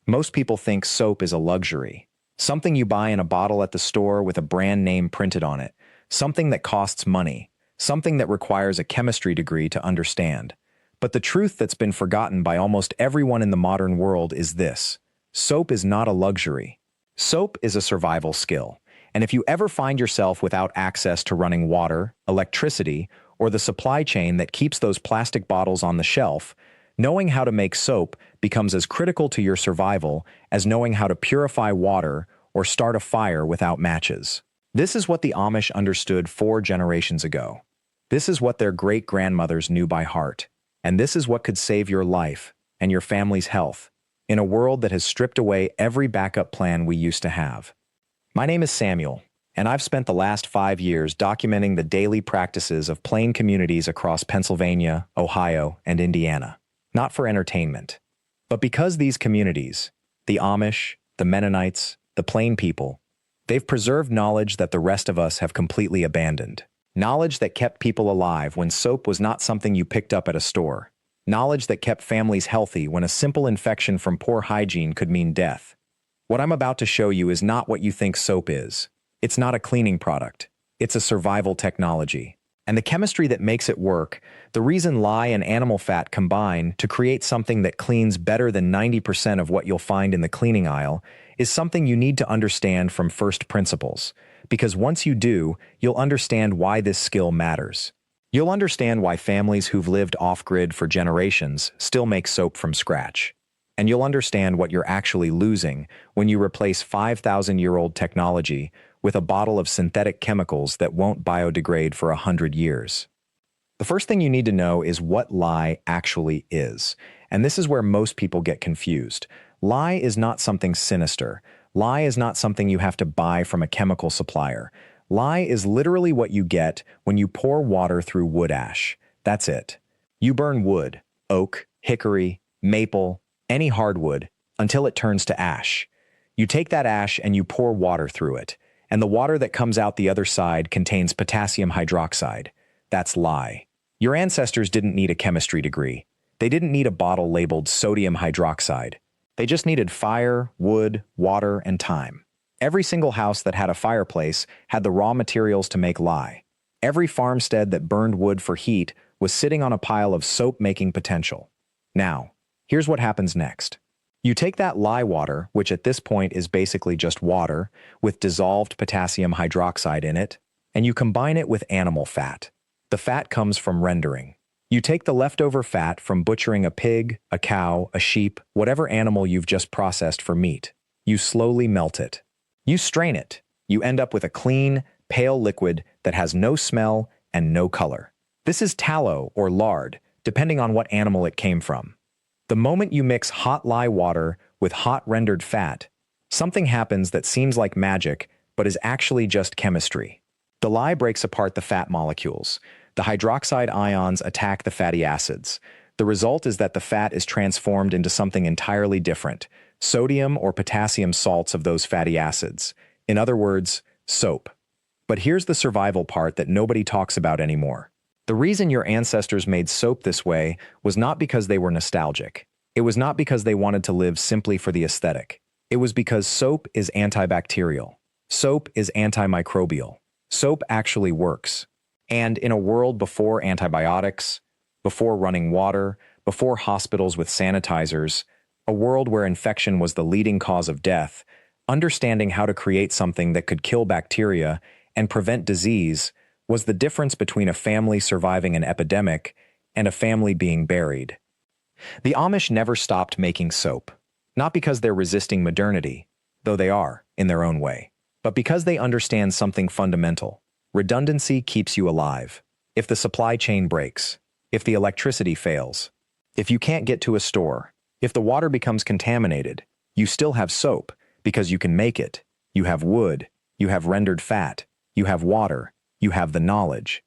Most people think soap is a luxury, something you buy in a bottle at the store with a brand name printed on it, something that costs money, something that requires a chemistry degree to understand. But the truth that's been forgotten by almost everyone in the modern world is this: soap is not a luxury. Soap is a survival skill. And if you ever find yourself without access to running water, electricity, or the supply chain that keeps those plastic bottles on the shelf, knowing how to make soap becomes as critical to your survival as knowing how to purify water or start a fire without matches. This is what the Amish understood 4 generations ago. This is what their great-grandmothers knew by heart. And this is what could save your life and your family's health in a world that has stripped away every backup plan we used to have. My name is Samuel, and I've spent the last 5 years documenting the daily practices of plain communities across Pennsylvania, Ohio, and Indiana. Not for entertainment, but because these communities, the Amish, the Mennonites, the plain people, they've preserved knowledge that the rest of us have completely abandoned. Knowledge that kept people alive when soap was not something you picked up at a store. Knowledge that kept families healthy when a simple infection from poor hygiene could mean death. What I'm about to show you is not what you think soap is. It's not a cleaning product. It's a survival technology. And the chemistry that makes it work, the reason lye and animal fat combine to create something that cleans better than 90% of what you'll find in the cleaning aisle, is something you need to understand from first principles. Because once you do, you'll understand why this skill matters. You'll understand why families who've lived off-grid for generations still make soap from scratch. And you'll understand what you're actually losing when you replace 5,000-year-old technology with a bottle of synthetic chemicals that won't biodegrade for 100 years. The first thing you need to know is what lye actually is. And this is where most people get confused. Lye is not something sinister. Lye is not something you have to buy from a chemical supplier. Lye is literally what you get when you pour water through wood ash. That's it. You burn wood, oak, hickory, maple, any hardwood, until it turns to ash. You take that ash and you pour water through it, and the water that comes out the other side contains potassium hydroxide. That's lye. Your ancestors didn't need a chemistry degree. They didn't need a bottle labeled sodium hydroxide. They just needed fire, wood, water, and time. Every single house that had a fireplace had the raw materials to make lye. Every farmstead that burned wood for heat was sitting on a pile of soap-making potential. Now, here's what happens next. You take that lye water, which at this point is basically just water, with dissolved potassium hydroxide in it, and you combine it with animal fat. The fat comes from rendering. You take the leftover fat from butchering a pig, a cow, a sheep, whatever animal you've just processed for meat. You slowly melt it. You strain it. You end up with a clean, pale liquid that has no smell and no color. This is tallow or lard, depending on what animal it came from. The moment you mix hot lye water with hot rendered fat, something happens that seems like magic, but is actually just chemistry. The lye breaks apart the fat molecules. The hydroxide ions attack the fatty acids. The result is that the fat is transformed into something entirely different: sodium or potassium salts of those fatty acids. In other words, soap. But here's the survival part that nobody talks about anymore. The reason your ancestors made soap this way was not because they were nostalgic. It was not because they wanted to live simply for the aesthetic. It was because soap is antibacterial. Soap is antimicrobial. Soap actually works. And in a world before antibiotics, before running water, before hospitals with sanitizers, a world where infection was the leading cause of death, understanding how to create something that could kill bacteria and prevent disease was the difference between a family surviving an epidemic and a family being buried. The Amish never stopped making soap, not because they're resisting modernity, though they are, in their own way, but because they understand something fundamental. Redundancy keeps you alive. If the supply chain breaks, if the electricity fails, if you can't get to a store, if the water becomes contaminated, you still have soap because you can make it. You have wood, you have rendered fat, you have water, you have the knowledge.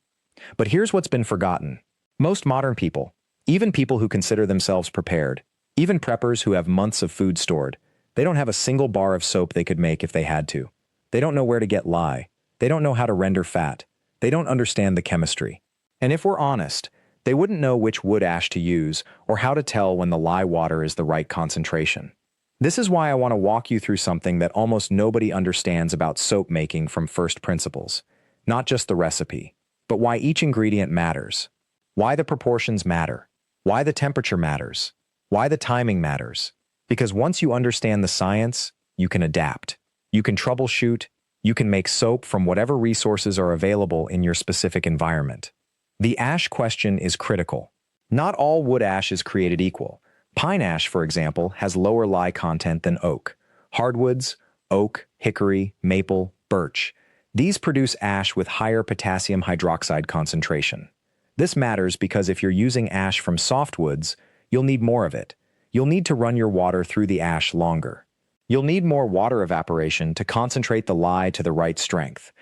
But here's what's been forgotten. Most modern people, even people who consider themselves prepared, even preppers who have months of food stored, they don't have a single bar of soap they could make if they had to. They don't know where to get lye. They don't know how to render fat. They don't understand the chemistry. And if we're honest, they wouldn't know which wood ash to use or how to tell when the lye water is the right concentration. This is why I want to walk you through something that almost nobody understands about soap making from first principles. Not just the recipe, but why each ingredient matters. Why the proportions matter. Why the temperature matters. Why the timing matters. Because once you understand the science, you can adapt. You can troubleshoot. You can make soap from whatever resources are available in your specific environment. The ash question is critical. Not all wood ash is created equal. Pine ash, for example, has lower lye content than oak. Hardwoods, oak, hickory, maple, birch. These produce ash with higher potassium hydroxide concentration. This matters because if you're using ash from softwoods, you'll need more of it. You'll need to run your water through the ash longer. You'll need more water evaporation to concentrate the lye to the right strength.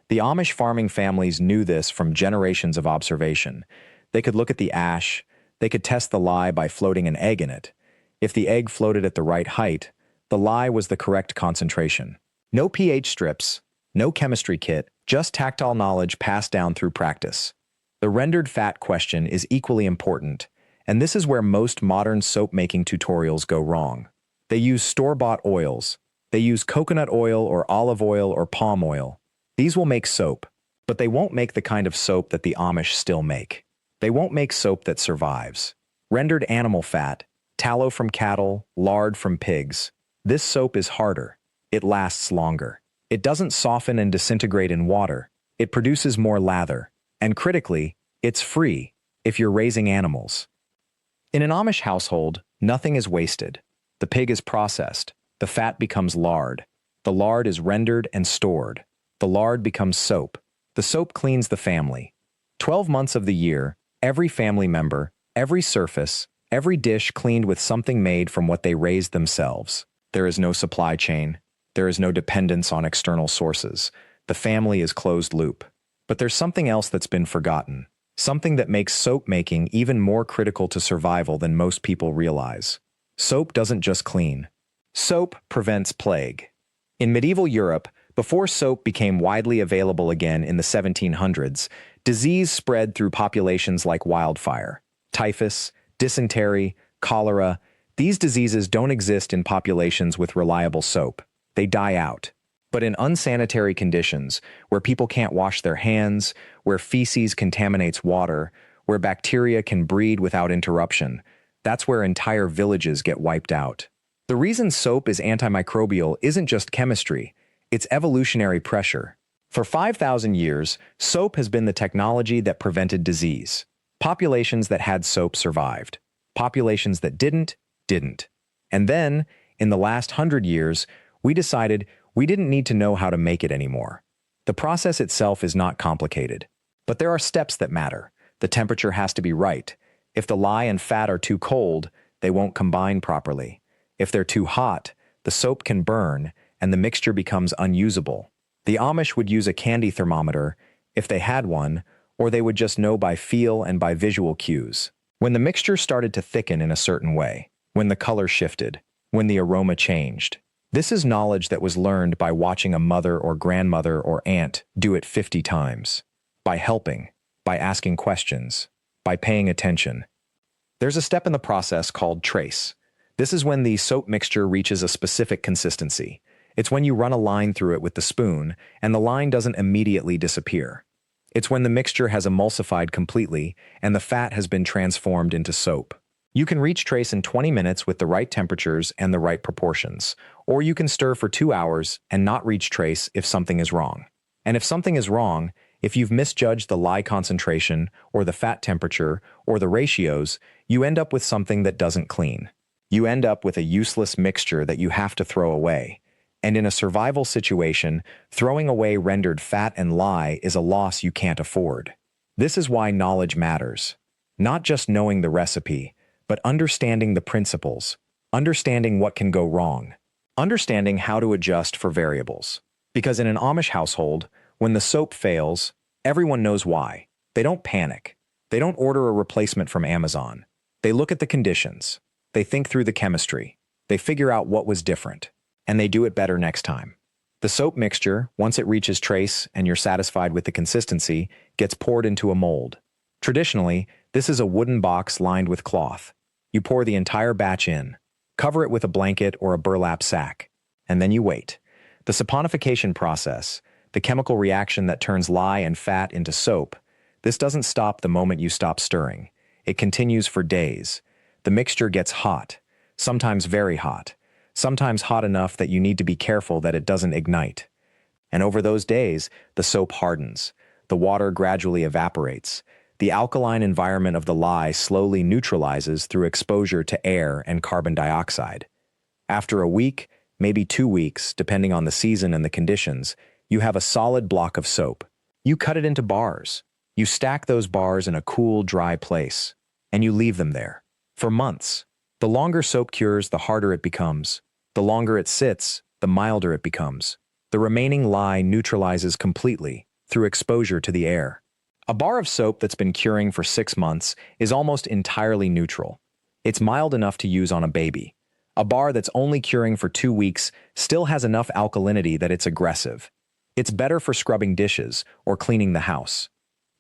The Amish farming families knew this from generations of observation. They could look at the ash. They could test the lye by floating an egg in it. If the egg floated at the right height, the lye was the correct concentration. No pH strips, no chemistry kit, just tactile knowledge passed down through practice. The rendered fat question is equally important, and this is where most modern soap-making tutorials go wrong. They use store-bought oils. They use coconut oil or olive oil or palm oil. These will make soap, but they won't make the kind of soap that the Amish still make. They won't make soap that survives. Rendered animal fat, tallow from cattle, lard from pigs. This soap is harder. It lasts longer. It doesn't soften and disintegrate in water. It produces more lather. And critically, it's free if you're raising animals. In an Amish household, nothing is wasted. The pig is processed. The fat becomes lard. The lard is rendered and stored. The lard becomes soap. The soap cleans the family. 12 months of the year, every family member, every surface, every dish cleaned with something made from what they raised themselves. There is no supply chain. There is no dependence on external sources. The family is closed loop. But there's something else that's been forgotten. Something that makes soap making even more critical to survival than most people realize. Soap doesn't just clean. Soap prevents plague. In medieval Europe, before soap became widely available again in the 1700s, disease spread through populations like wildfire. Typhus, dysentery, cholera. These diseases don't exist in populations with reliable soap. They die out. But in unsanitary conditions, where people can't wash their hands, where feces contaminates water, where bacteria can breed without interruption, that's where entire villages get wiped out. The reason soap is antimicrobial isn't just chemistry, it's evolutionary pressure. For 5,000 years, soap has been the technology that prevented disease. Populations that had soap survived. Populations that didn't. And then, in the last 100 years, we decided we didn't need to know how to make it anymore. The process itself is not complicated. But there are steps that matter. The temperature has to be right. If the lye and fat are too cold, they won't combine properly. If they're too hot, the soap can burn, and the mixture becomes unusable. The Amish would use a candy thermometer, if they had one, or they would just know by feel and by visual cues. When the mixture started to thicken in a certain way, when the color shifted, when the aroma changed. This is knowledge that was learned by watching a mother or grandmother or aunt do it 50 times. By helping, by asking questions, by paying attention. There's a step in the process called trace. This is when the soap mixture reaches a specific consistency. It's when you run a line through it with the spoon, and the line doesn't immediately disappear. It's when the mixture has emulsified completely, and the fat has been transformed into soap. You can reach trace in 20 minutes with the right temperatures and the right proportions, or you can stir for 2 hours and not reach trace if something is wrong. And if something is wrong, if you've misjudged the lye concentration, or the fat temperature, or the ratios, you end up with something that doesn't clean. You end up with a useless mixture that you have to throw away. And in a survival situation, throwing away rendered fat and lye is a loss you can't afford. This is why knowledge matters. Not just knowing the recipe, but understanding the principles, understanding what can go wrong, understanding how to adjust for variables. Because in an Amish household, when the soap fails, everyone knows why. They don't panic. They don't order a replacement from Amazon. They look at the conditions. They think through the chemistry. They figure out what was different. And they do it better next time. The soap mixture, once it reaches trace and you're satisfied with the consistency, gets poured into a mold. Traditionally, this is a wooden box lined with cloth. You pour the entire batch in. Cover it with a blanket or a burlap sack, and then you wait. The saponification process, the chemical reaction that turns lye and fat into soap, this doesn't stop the moment you stop stirring. It continues for days. The mixture gets hot, sometimes very hot, sometimes hot enough that you need to be careful that it doesn't ignite. And over those days, the soap hardens. The water gradually evaporates. The alkaline environment of the lye slowly neutralizes through exposure to air and carbon dioxide. After a week, maybe 2 weeks, depending on the season and the conditions, you have a solid block of soap. You cut it into bars. You stack those bars in a cool, dry place, and you leave them there for months. The longer soap cures, the harder it becomes. The longer it sits, the milder it becomes. The remaining lye neutralizes completely through exposure to the air. A bar of soap that's been curing for 6 months is almost entirely neutral. It's mild enough to use on a baby. A bar that's only curing for 2 weeks still has enough alkalinity that it's aggressive. It's better for scrubbing dishes or cleaning the house.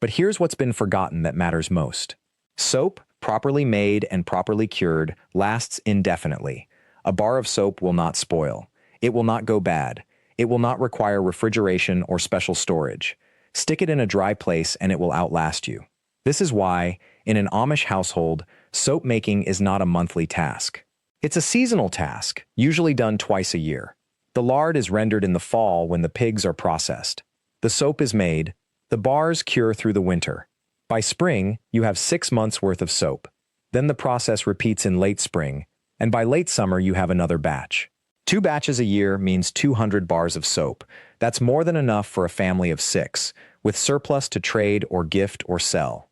But here's what's been forgotten that matters most. Soap, properly made and properly cured, lasts indefinitely. A bar of soap will not spoil. It will not go bad. It will not require refrigeration or special storage. Stick it in a dry place and it will outlast you. This is why, in an Amish household, soap making is not a monthly task. It's a seasonal task, usually done twice a year. The lard is rendered in the fall when the pigs are processed. The soap is made. The bars cure through the winter. By spring, you have 6 months' worth of soap. Then the process repeats in late spring, and by late summer you have another batch. 2 batches a year means 200 bars of soap. That's more than enough for a family of 6, with surplus to trade or gift or sell.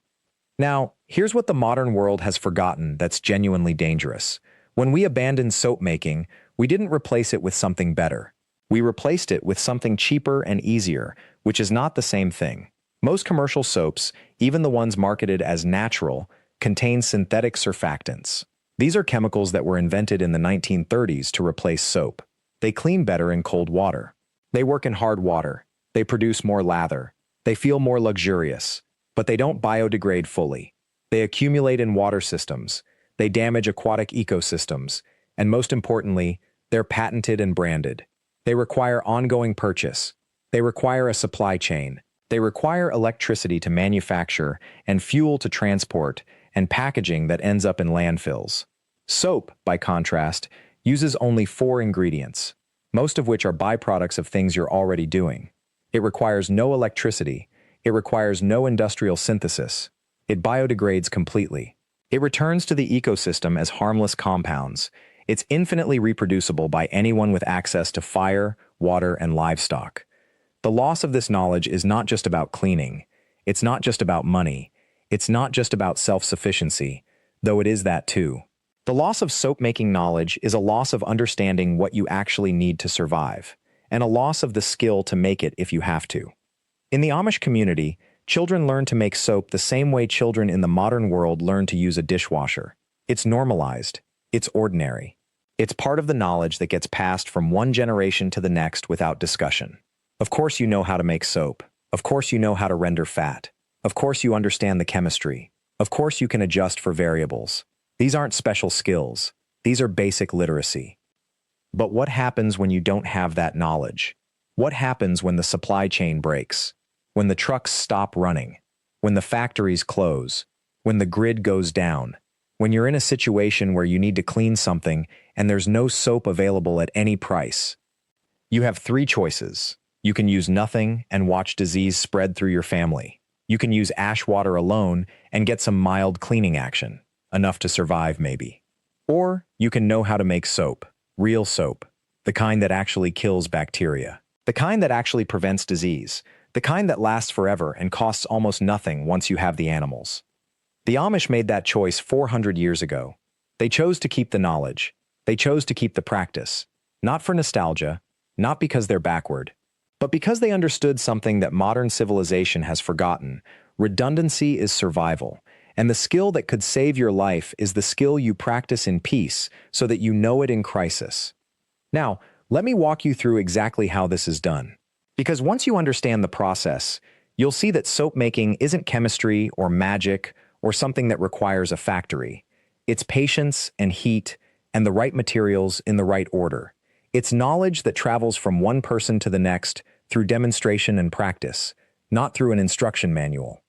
Now, here's what the modern world has forgotten that's genuinely dangerous. When we abandoned soap making, we didn't replace it with something better. We replaced it with something cheaper and easier, which is not the same thing. Most commercial soaps, even the ones marketed as natural, contain synthetic surfactants. These are chemicals that were invented in the 1930s to replace soap. They clean better in cold water. They work in hard water. They produce more lather. They feel more luxurious. But they don't biodegrade fully. They accumulate in water systems. They damage aquatic ecosystems. And most importantly, they're patented and branded. They require ongoing purchase. They require a supply chain. They require electricity to manufacture and fuel to transport and packaging that ends up in landfills. Soap, by contrast, uses only 4 ingredients, most of which are byproducts of things you're already doing. It requires no electricity. It requires no industrial synthesis. It biodegrades completely. It returns to the ecosystem as harmless compounds. It's infinitely reproducible by anyone with access to fire, water, and livestock. The loss of this knowledge is not just about cleaning. It's not just about money. It's not just about self-sufficiency, though it is that too. The loss of soap-making knowledge is a loss of understanding what you actually need to survive, and a loss of the skill to make it if you have to. In the Amish community, children learn to make soap the same way children in the modern world learn to use a dishwasher. It's normalized. It's ordinary. It's part of the knowledge that gets passed from one generation to the next without discussion. Of course you know how to make soap. Of course you know how to render fat. Of course you understand the chemistry. Of course you can adjust for variables. These aren't special skills. These are basic literacy. But what happens when you don't have that knowledge? What happens when the supply chain breaks? When the trucks stop running? When the factories close? When the grid goes down? When you're in a situation where you need to clean something and there's no soap available at any price? You have 3 choices. You can use nothing and watch disease spread through your family. You can use ash water alone and get some mild cleaning action, enough to survive maybe. Or you can know how to make soap, real soap, the kind that actually kills bacteria, the kind that actually prevents disease, the kind that lasts forever and costs almost nothing once you have the animals. The Amish made that choice 400 years ago. They chose to keep the knowledge. They chose to keep the practice, not for nostalgia, not because they're backward, but because they understood something that modern civilization has forgotten. Redundancy is survival, and the skill that could save your life is the skill you practice in peace so that you know it in crisis. Now, let me walk you through exactly how this is done. Because once you understand the process, you'll see that soap making isn't chemistry or magic or something that requires a factory. It's patience and heat and the right materials in the right order. It's knowledge that travels from one person to the next through demonstration and practice, not through an instruction manual.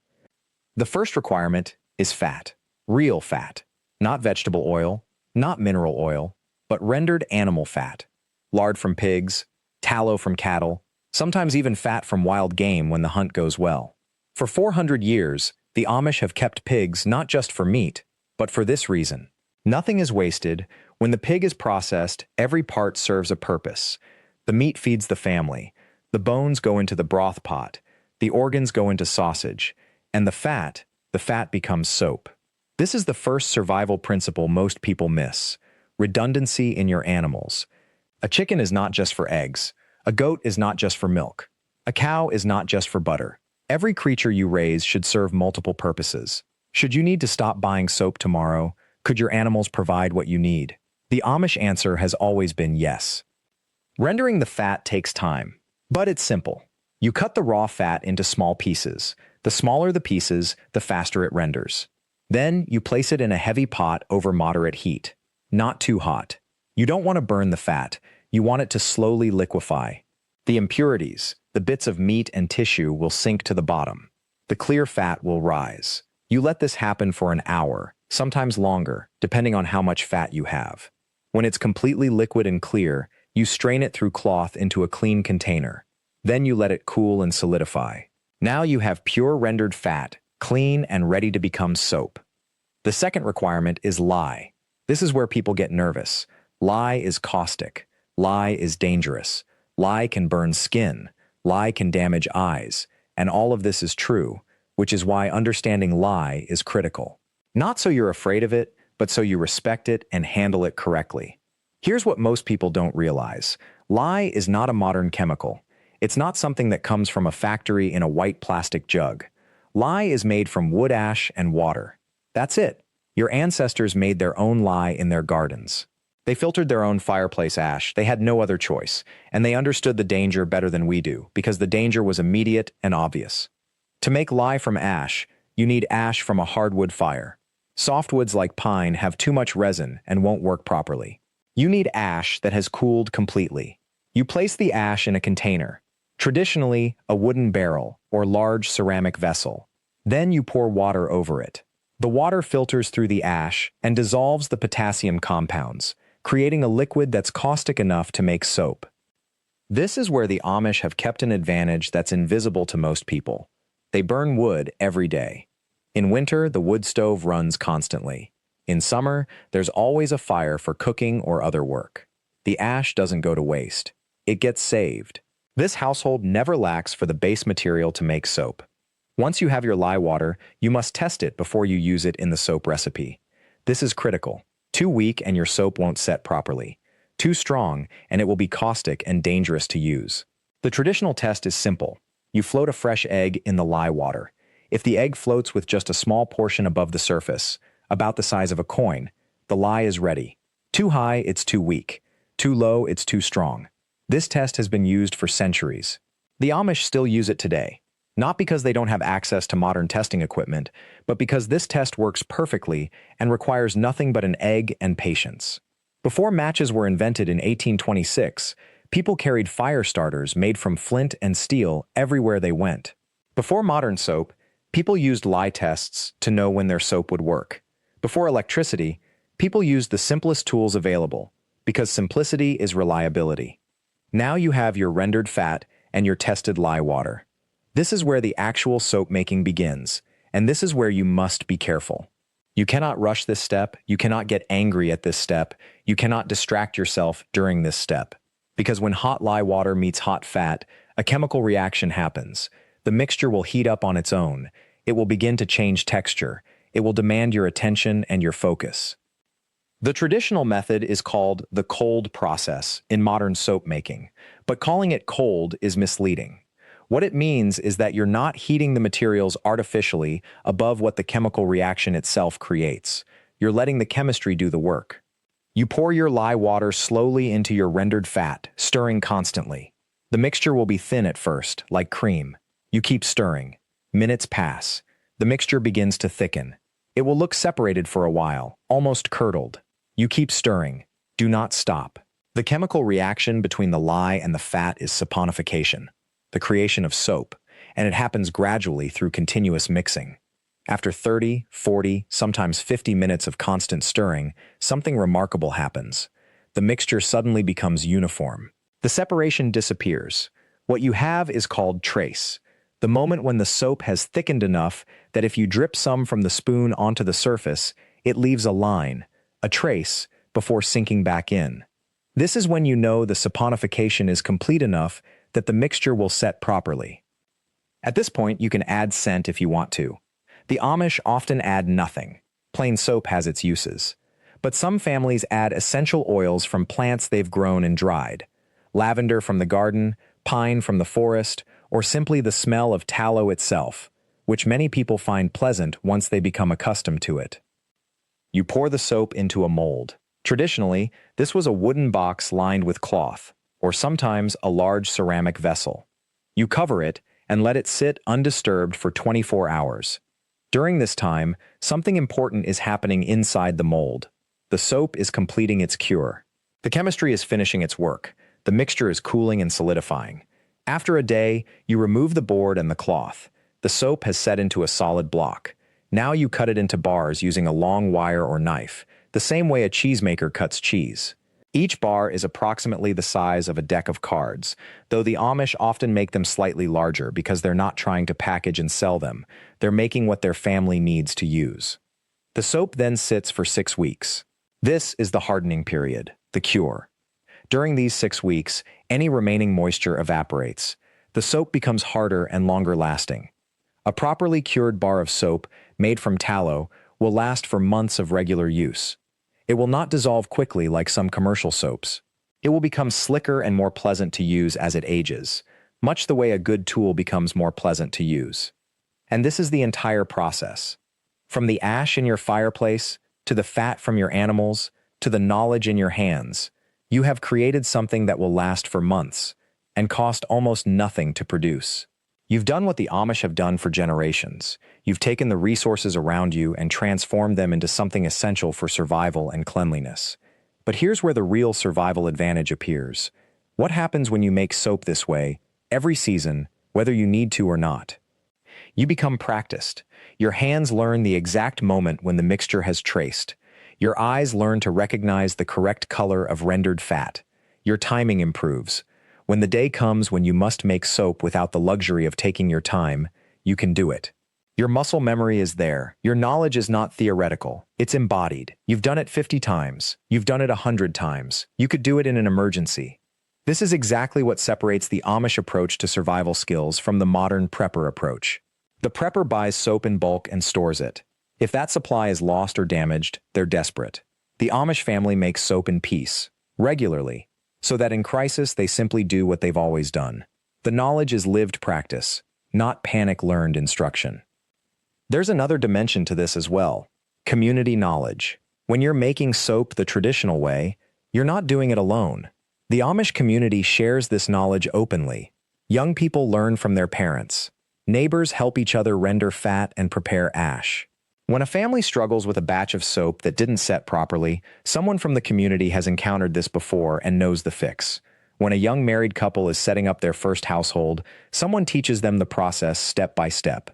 The first requirement is fat, real fat, not vegetable oil, not mineral oil, but rendered animal fat, lard from pigs, tallow from cattle, sometimes even fat from wild game when the hunt goes well. For 400 years, the Amish have kept pigs not just for meat, but for this reason. Nothing is wasted. When the pig is processed, every part serves a purpose. The meat feeds the family, the bones go into the broth pot, the organs go into sausage, and the fat becomes soap. This is the first survival principle most people miss: redundancy in your animals. A chicken is not just for eggs. A goat is not just for milk. A cow is not just for butter. Every creature you raise should serve multiple purposes. Should you need to stop buying soap tomorrow, could your animals provide what you need? The Amish answer has always been yes. Rendering the fat takes time, but it's simple. You cut the raw fat into small pieces. The smaller the pieces, the faster it renders. Then you place it in a heavy pot over moderate heat. Not too hot. You don't want to burn the fat. You want it to slowly liquefy. The impurities, the bits of meat and tissue, will sink to the bottom. The clear fat will rise. You let this happen for an hour, sometimes longer, depending on how much fat you have. When it's completely liquid and clear, you strain it through cloth into a clean container. Then you let it cool and solidify. Now you have pure rendered fat, clean and ready to become soap. The second requirement is lye. This is where people get nervous. Lye is caustic. Lye is dangerous. Lye can burn skin. Lye can damage eyes. And all of this is true, which is why understanding lye is critical. Not so you're afraid of it, but so you respect it and handle it correctly. Here's what most people don't realize. Lye is not a modern chemical. It's not something that comes from a factory in a white plastic jug. Lye is made from wood ash and water. That's it. Your ancestors made their own lye in their gardens. They filtered their own fireplace ash. They had no other choice, and they understood the danger better than we do, because the danger was immediate and obvious. To make lye from ash, you need ash from a hardwood fire. Softwoods like pine have too much resin and won't work properly. You need ash that has cooled completely. You place the ash in a container, traditionally a wooden barrel or large ceramic vessel. Then you pour water over it. The water filters through the ash and dissolves the potassium compounds, creating a liquid that's caustic enough to make soap. This is where the Amish have kept an advantage that's invisible to most people. They burn wood every day. In winter, the wood stove runs constantly. In summer, there's always a fire for cooking or other work. The ash doesn't go to waste. It gets saved. This household never lacks for the base material to make soap. Once you have your lye water, you must test it before you use it in the soap recipe. This is critical. Too weak and your soap won't set properly. Too strong and it will be caustic and dangerous to use. The traditional test is simple. You float a fresh egg in the lye water. If the egg floats with just a small portion above the surface, about the size of a coin, the lye is ready. Too high, it's too weak. Too low, it's too strong. This test has been used for centuries. The Amish still use it today. Not because they don't have access to modern testing equipment, but because this test works perfectly and requires nothing but an egg and patience. Before matches were invented in 1826, people carried fire starters made from flint and steel everywhere they went. Before modern soap, people used lye tests to know when their soap would work. Before electricity, people used the simplest tools available, because simplicity is reliability. Now you have your rendered fat and your tested lye water. This is where the actual soap making begins, and this is where you must be careful. You cannot rush this step, you cannot get angry at this step, you cannot distract yourself during this step. Because when hot lye water meets hot fat, a chemical reaction happens. The mixture will heat up on its own. It will begin to change texture. It will demand your attention and your focus. The traditional method is called the cold process in modern soap making, but calling it cold is misleading. What it means is that you're not heating the materials artificially above what the chemical reaction itself creates. You're letting the chemistry do the work. You pour your lye water slowly into your rendered fat, stirring constantly. The mixture will be thin at first, like cream. You keep stirring. Minutes pass. The mixture begins to thicken. It will look separated for a while, almost curdled. You keep stirring. Do not stop. The chemical reaction between the lye and the fat is saponification, the creation of soap, and it happens gradually through continuous mixing. After 30, 40, sometimes 50 minutes of constant stirring, something remarkable happens. The mixture suddenly becomes uniform. The separation disappears. What you have is called trace, the moment when the soap has thickened enough that if you drip some from the spoon onto the surface, it leaves a line, a trace, before sinking back in. This is when you know the saponification is complete enough that the mixture will set properly. At this point, you can add scent if you want to. The Amish often add nothing. Plain soap has its uses. But some families add essential oils from plants they've grown and dried. Lavender from the garden, pine from the forest, or simply the smell of tallow itself, which many people find pleasant once they become accustomed to it. You pour the soap into a mold. Traditionally, this was a wooden box lined with cloth, or sometimes a large ceramic vessel. You cover it and let it sit undisturbed for 24 hours. During this time, something important is happening inside the mold. The soap is completing its cure. The chemistry is finishing its work. The mixture is cooling and solidifying. After a day, you remove the board and the cloth. The soap has set into a solid block. Now you cut it into bars using a long wire or knife, the same way a cheesemaker cuts cheese. Each bar is approximately the size of a deck of cards, though the Amish often make them slightly larger because they're not trying to package and sell them. They're making what their family needs to use. The soap then sits for 6 weeks. This is the hardening period, the cure. During these 6 weeks, any remaining moisture evaporates. The soap becomes harder and longer lasting. A properly cured bar of soap, made from tallow, will last for months of regular use. It will not dissolve quickly like some commercial soaps. It will become slicker and more pleasant to use as it ages, much the way a good tool becomes more pleasant to use. And this is the entire process. From the ash in your fireplace, to the fat from your animals, to the knowledge in your hands, you have created something that will last for months and cost almost nothing to produce. You've done what the Amish have done for generations. You've taken the resources around you and transformed them into something essential for survival and cleanliness. But here's where the real survival advantage appears. What happens when you make soap this way, every season, whether you need to or not? You become practiced. Your hands learn the exact moment when the mixture has traced. Your eyes learn to recognize the correct color of rendered fat. Your timing improves. When the day comes when you must make soap without the luxury of taking your time, you can do it. Your muscle memory is there. Your knowledge is not theoretical. It's embodied. You've done it 50 times. You've done it 100 times. You could do it in an emergency. This is exactly what separates the Amish approach to survival skills from the modern prepper approach. The prepper buys soap in bulk and stores it. If that supply is lost or damaged, they're desperate. The Amish family makes soap in peace, regularly, so that in crisis they simply do what they've always done. The knowledge is lived practice, not panic-learned instruction. There's another dimension to this as well: community knowledge. When you're making soap the traditional way, you're not doing it alone. The Amish community shares this knowledge openly. Young people learn from their parents. Neighbors help each other render fat and prepare ash. When a family struggles with a batch of soap that didn't set properly, someone from the community has encountered this before and knows the fix. When a young married couple is setting up their first household, someone teaches them the process step by step.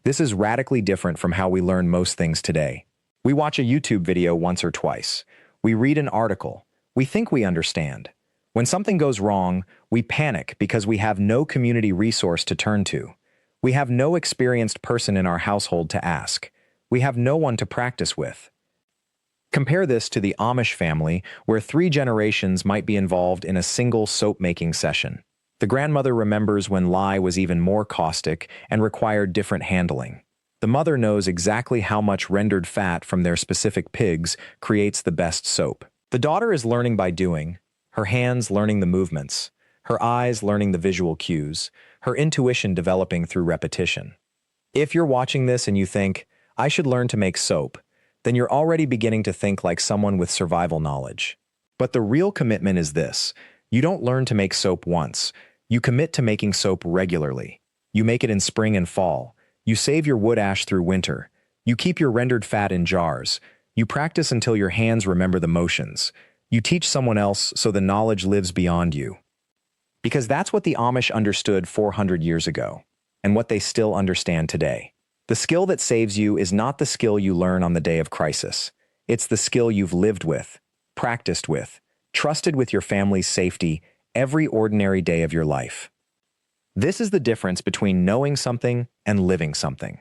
This is radically different from how we learn most things today. We watch a YouTube video once or twice. We read an article. We think we understand. When something goes wrong, we panic because we have no community resource to turn to. We have no experienced person in our household to ask. We have no one to practice with. Compare this to the Amish family, where 3 generations might be involved in a single soap-making session. The grandmother remembers when lye was even more caustic and required different handling. The mother knows exactly how much rendered fat from their specific pigs creates the best soap. The daughter is learning by doing, her hands learning the movements, her eyes learning the visual cues, her intuition developing through repetition. If you're watching this and you think, "I should learn to make soap," then you're already beginning to think like someone with survival knowledge. But the real commitment is this: you don't learn to make soap once. You commit to making soap regularly. You make it in spring and fall. You save your wood ash through winter. You keep your rendered fat in jars. You practice until your hands remember the motions. You teach someone else so the knowledge lives beyond you. Because that's what the Amish understood 400 years ago, and what they still understand today. The skill that saves you is not the skill you learn on the day of crisis. It's the skill you've lived with, practiced with, trusted with your family's safety every ordinary day of your life. This is the difference between knowing something and living something.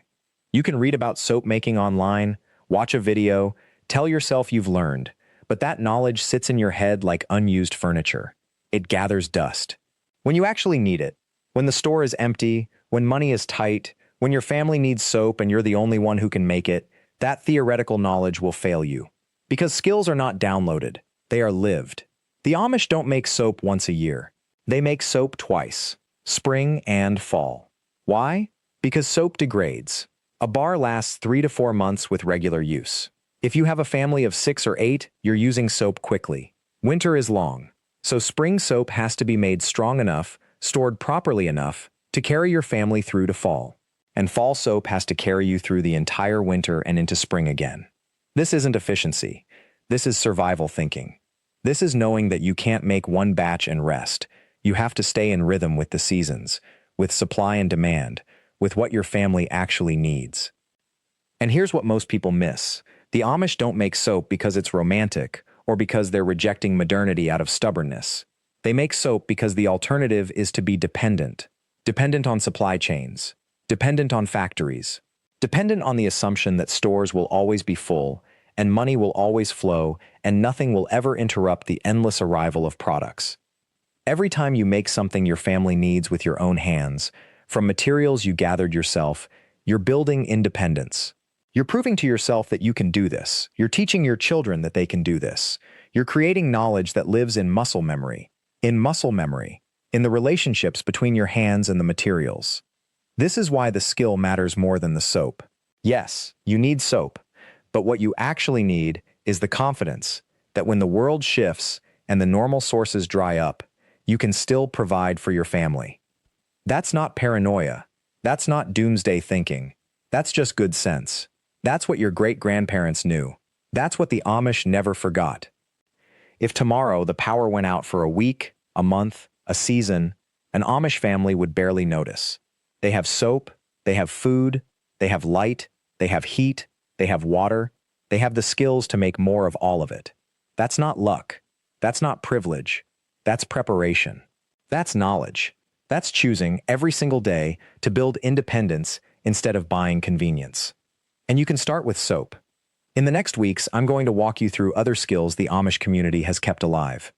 You can read about soap making online, watch a video, tell yourself you've learned, but that knowledge sits in your head like unused furniture. It gathers dust. When you actually need it, when the store is empty, when money is tight, when your family needs soap and you're the only one who can make it, that theoretical knowledge will fail you. Because skills are not downloaded, they are lived. The Amish don't make soap once a year. They make soap twice, spring and fall. Why? Because soap degrades. A bar lasts 3 to 4 months with regular use. If you have a family of 6 or 8, you're using soap quickly. Winter is long, so spring soap has to be made strong enough, stored properly enough, to carry your family through to fall. And fall soap has to carry you through the entire winter and into spring again. This isn't efficiency. This is survival thinking. This is knowing that you can't make one batch and rest. You have to stay in rhythm with the seasons, with supply and demand, with what your family actually needs. And here's what most people miss. The Amish don't make soap because it's romantic or because they're rejecting modernity out of stubbornness. They make soap because the alternative is to be dependent. Dependent on supply chains. Dependent on factories. Dependent on the assumption that stores will always be full and money will always flow and nothing will ever interrupt the endless arrival of products. Every time you make something your family needs with your own hands, from materials you gathered yourself, you're building independence. You're proving to yourself that you can do this. You're teaching your children that they can do this. You're creating knowledge that lives in muscle memory, in the relationships between your hands and the materials. This is why the skill matters more than the soap. Yes, you need soap, but what you actually need is the confidence that when the world shifts and the normal sources dry up, you can still provide for your family. That's not paranoia. That's not doomsday thinking. That's just good sense. That's what your great-grandparents knew. That's what the Amish never forgot. If tomorrow the power went out for a week, a month, a season, an Amish family would barely notice. They have soap, they have food, they have light, they have heat, they have water, they have the skills to make more of all of it. That's not luck. That's not privilege. That's preparation. That's knowledge. That's choosing every single day to build independence instead of buying convenience. And you can start with soap. In the next weeks, I'm going to walk you through other skills the Amish community has kept alive.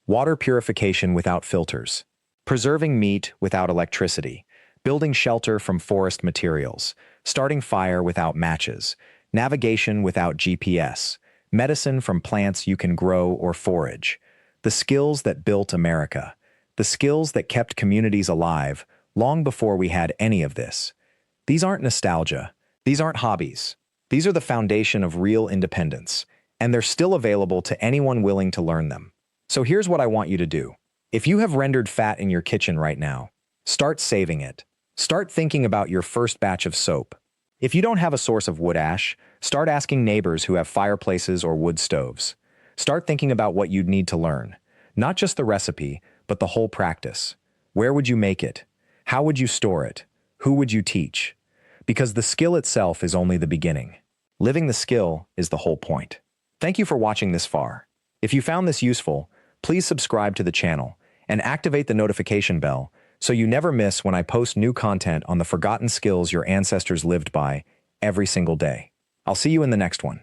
Water purification without filters. Preserving meat without electricity. Building shelter from forest materials. Starting fire without matches. Navigation without GPS. Medicine from plants you can grow or forage. The skills that built America. The skills that kept communities alive long before we had any of this. These aren't nostalgia. These aren't hobbies. These are the foundation of real independence, and they're still available to anyone willing to learn them. So here's what I want you to do. If you have rendered fat in your kitchen right now, start saving it. Start thinking about your first batch of soap. If you don't have a source of wood ash, start asking neighbors who have fireplaces or wood stoves. Start thinking about what you'd need to learn. Not just the recipe, but the whole practice. Where would you make it? How would you store it? Who would you teach? Because the skill itself is only the beginning. Living the skill is the whole point. Thank you for watching this far. If you found this useful, please subscribe to the channel and activate the notification bell so you never miss when I post new content on the forgotten skills your ancestors lived by every single day. I'll see you in the next one.